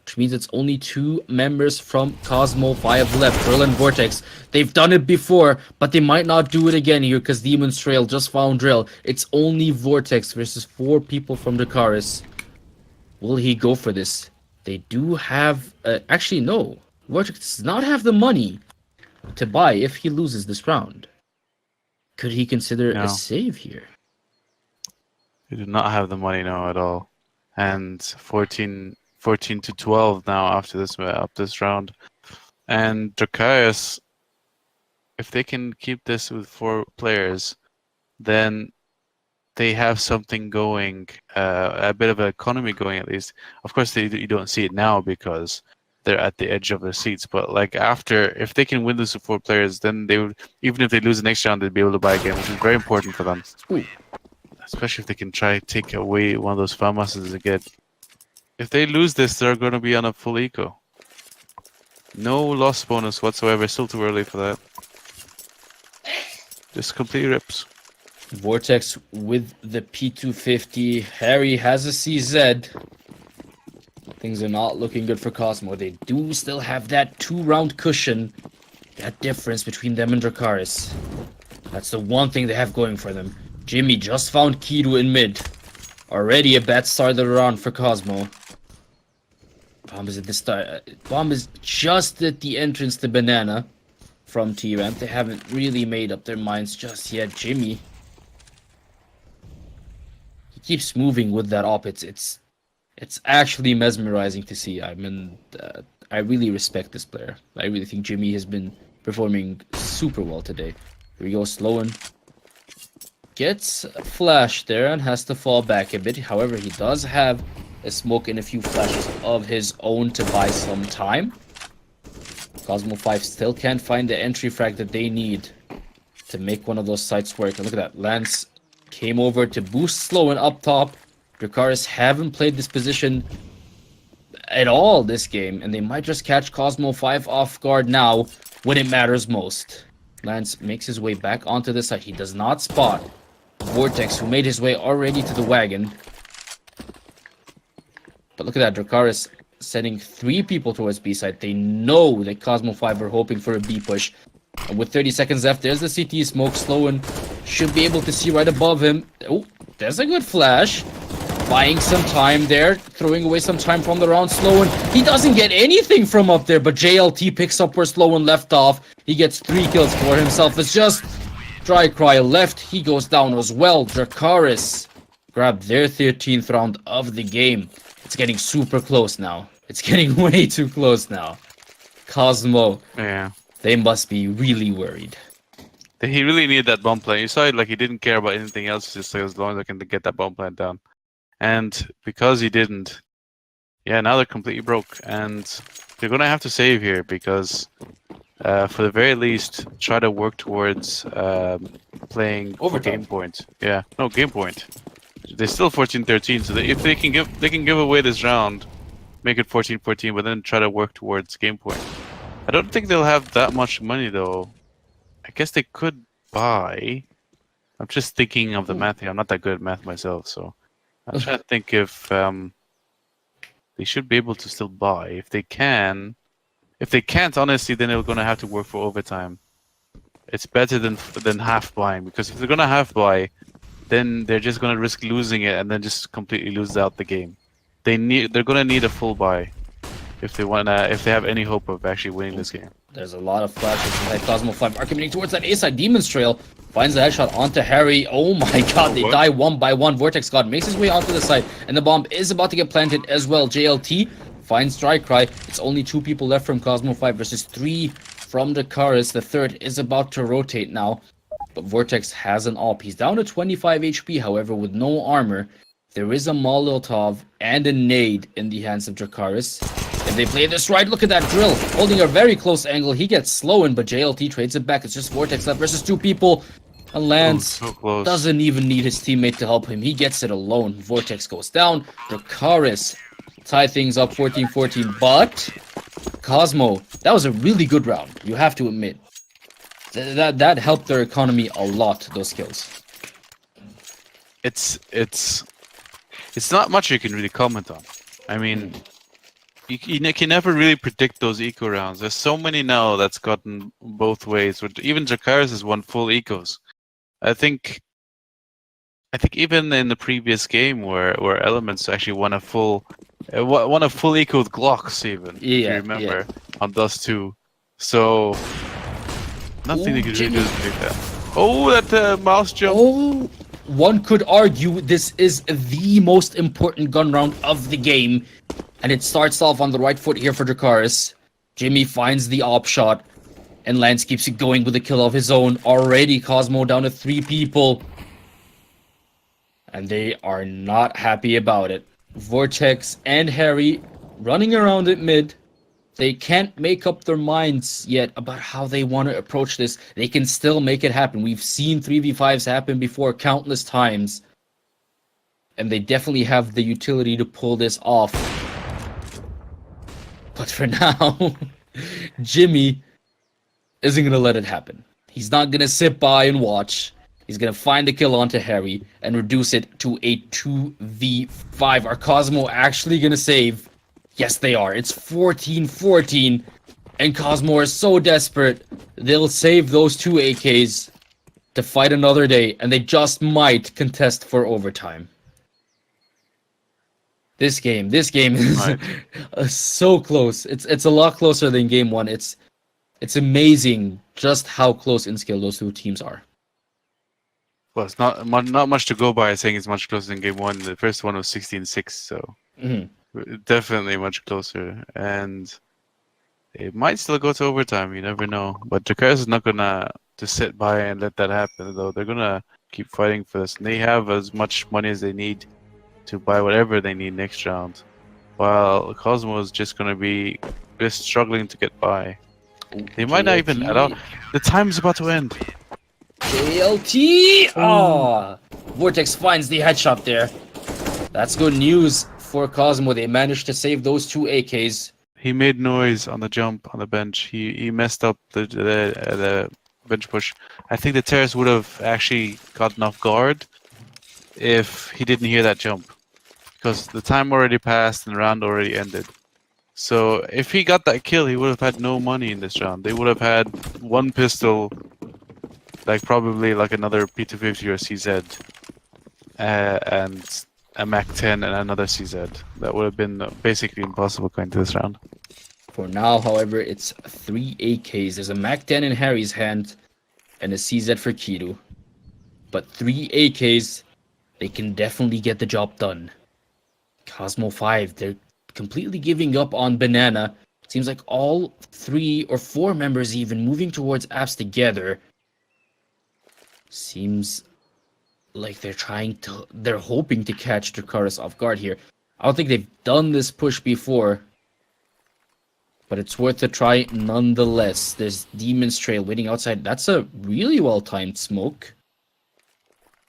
which means it's only 2 members from COSMO5 left. Drill and Vortex. They've done it before, but they might not do it again here, because Demon's Trail just found Drill. It's only Vortex versus 4 people from Dracarys. Will he go for this? They do have... actually, no. Vortex does not have the money to buy if he loses this round. Could he consider a save here? He did not have the money now at all. And 14 to 12 now after this round. And Dracarys, if they can keep this with 4 players, then they have something going, a bit of an economy going at least. Of course, you don't see it now because they're at the edge of their seats. But like after, if they can win this with 4 players, then they would, even if they lose the next round, they'd be able to buy a game, which is very important for them. Ooh. Especially if they can try to take away one of those FAMASs again. If they lose this, they're going to be on a full eco. No loss bonus whatsoever. Still too early for that. Just complete rips. Vortex with the P250. Harry has a CZ. Things are not looking good for Cosmo. They do still have that 2-round cushion. That difference between them and Dracarys. That's the one thing they have going for them. Jimmy just found Kiru in mid. Already a bad start of the round for Cosmo. Bomb is at the start. Bomb is just at the entrance to Banana from T-Ramp. They haven't really made up their minds just yet. Jimmy, he keeps moving with that op. It's actually mesmerizing to see. I mean, I really respect this player. I really think Jimmy has been performing super well today. Here we go, Sloan. Gets flashed there and has to fall back a bit. However, he does have a smoke and a few flashes of his own to buy some time. COSMO5 still can't find the entry frag that they need to make one of those sites work. And look at that. Lance came over to boost Sloan up top. Dracarys haven't played this position at all this game, and they might just catch COSMO5 off guard now when it matters most. Lance makes his way back onto the site. He does not spot Vortex, who made his way already to the wagon. But look at that, Dracarys sending 3 people towards B side. They know that COSMO5 are hoping for a B push. And with 30 seconds left, there's the CT smoke. Sloan should be able to see right above him. Oh, there's a good flash. Buying some time there, throwing away some time from the round. Sloan, he doesn't get anything from up there, but JLT picks up where Sloan left off. He gets 3 kills for himself. It's just Dracarys left. He goes down as well. Dracarys grabbed their 13th round of the game. It's getting super close now. It's getting way too close now. Cosmo, yeah, they must be really worried. He really needed that bomb plant. You saw it, like he didn't care about anything else, just like as long as I can get that bomb plant down. And because he didn't, yeah, now they're completely broke, and they're gonna have to save here because, for the very least, try to work towards playing for Overtime. game point. Yeah, no game point. They're still 14-13, so if they can give away this round, make it 14-14, but then try to work towards game point. I don't think they'll have that much money though. I guess they could buy. I'm just thinking of the math here. I'm not that good at math myself, so I'm trying to think if they should be able to still buy. If they can, if they can't, honestly, then they're gonna have to work for overtime. It's better than half buying, because if they're gonna half buy, then they're just gonna risk losing it and then just completely lose out the game. They're gonna need a full buy if they have any hope of actually winning this game. There's a lot of flashes inside COSMO5 are committing towards that A side. Demon's Trail finds the headshot onto Harry. Oh my god, they die one by one. Vortex God makes his way onto the side, and the bomb is about to get planted as well. JLT finds Dracarys. It's only 2 people left from COSMO5 versus 3 from Dracarys. The third is about to rotate now, but Vortex has an AWP. He's down to 25 HP, however, with no armor. There is a Molotov and a nade in the hands of Dracarys. If they play this right, look at that drill. Holding a very close angle. He gets slow in, but JLT trades it back. It's just Vortex left versus 2 people. And Lance so doesn't even need his teammate to help him. He gets it alone. Vortex goes down. Dracarys tie things up 14-14. But Cosmo, that was a really good round. You have to admit. That helped their economy a lot, those kills. It's not much you can really comment on. I mean, you can never really predict those eco rounds. There's so many now that's gotten both ways. Even Dracarys has won full ecos. I think even in the previous game where Elements actually won a full eco with Glocks even. If you remember on Dust 2. So nothing they could really do is predict that. Oh, that mouse jump. Oh, one could argue this is the most important gun round of the game. And it starts off on the right foot here for Dracarys. Jimmy finds the op shot. And Lance keeps it going with a kill of his own. Already Cosmo down to 3 people. And they are not happy about it. Vortex and Harry running around at mid. They can't make up their minds yet about how they want to approach this. They can still make it happen. We've seen 3v5s happen before countless times. And they definitely have the utility to pull this off. But for now, Jimmy isn't going to let it happen. He's not going to sit by and watch. He's going to find the kill onto Harry and reduce it to a 2v5. Are Cosmo actually going to save? Yes, they are. It's 14-14. And Cosmo is so desperate. They'll save those 2 AKs to fight another day. And they just might contest for overtime. This game is so close. It's a lot closer than game 1. It's amazing just how close in skill those 2 teams are. Well, it's not much to go by saying it's much closer than game 1. The first one was 16-6, so definitely much closer. And it might still go to overtime. You never know. But Dracarys is not gonna just sit by and let that happen, though. They're gonna keep fighting for this, and they have as much money as they need to buy whatever they need next round, while Cosmo is just gonna be just struggling to get by. They might not even at all. The time is about to end. JLT! Vortex finds the headshot there. That's good news for Cosmo. They managed to save those 2 AKs. He made noise on the jump on the bench. He messed up the bench push. I think the terrorist would have actually gotten off guard if he didn't hear that jump, because the time already passed and the round already ended. So if he got that kill, he would have had no money in this round. They would have had 1 pistol, like probably like another P250 or CZ, and a MAC-10 and another CZ. That would have been basically impossible going to this round. For now, however, it's 3 AKs. There's a MAC-10 in Harry's hand and a CZ for Kiru. But 3 AKs, they can definitely get the job done. COSMO5, they're completely giving up on Banana. Seems like all 3 or 4 members even moving towards apps together. Seems like they're hoping to catch Dracarys off guard here. I don't think they've done this push before, but it's worth a try nonetheless. There's Demon's Trail waiting outside. That's a really well-timed smoke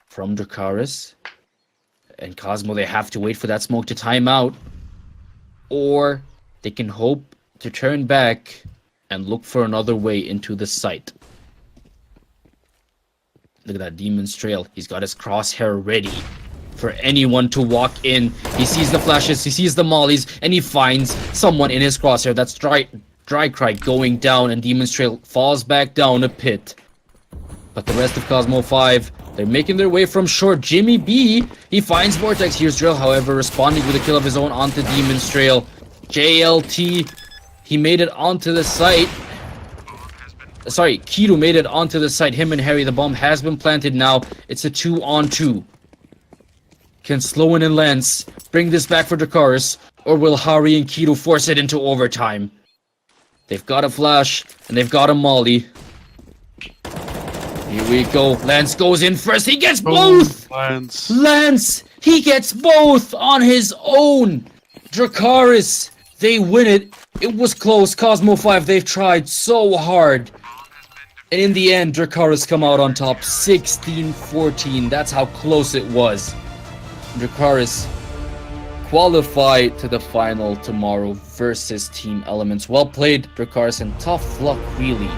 from Dracarys. And Cosmo, they have to wait for that smoke to time out, or they can hope to turn back and look for another way into the site. Look at that Demon's Trail. He's got his crosshair ready for anyone to walk in. He sees the flashes, he sees the mollies, and he finds someone in his crosshair. That's Dracarys going down, and Demon's Trail falls back down a pit. But the rest of COSMO5, they're making their way from shore. Jimmy B, he finds Vortex. Here's Drill, however, responding with a kill of his own onto Demon's Trail. JLT, he made it onto the site. Sorry, Kido made it onto the site. Him and Harry, the bomb has been planted now. It's a 2-on-2. Can Sloan and Lance bring this back for Dracarys, or will Hari and Kido force it into overtime? They've got a flash, and they've got a molly. Here we go. Lance goes in first. He gets both! Lance! He gets both on his own! Dracarys, they win it. It was close. COSMO5, they've tried so hard. And in the end, Dracarys come out on top 16-14. That's how close it was. Dracarys qualify to the final tomorrow versus Team Elements. Well played, Dracarys, and tough luck, really.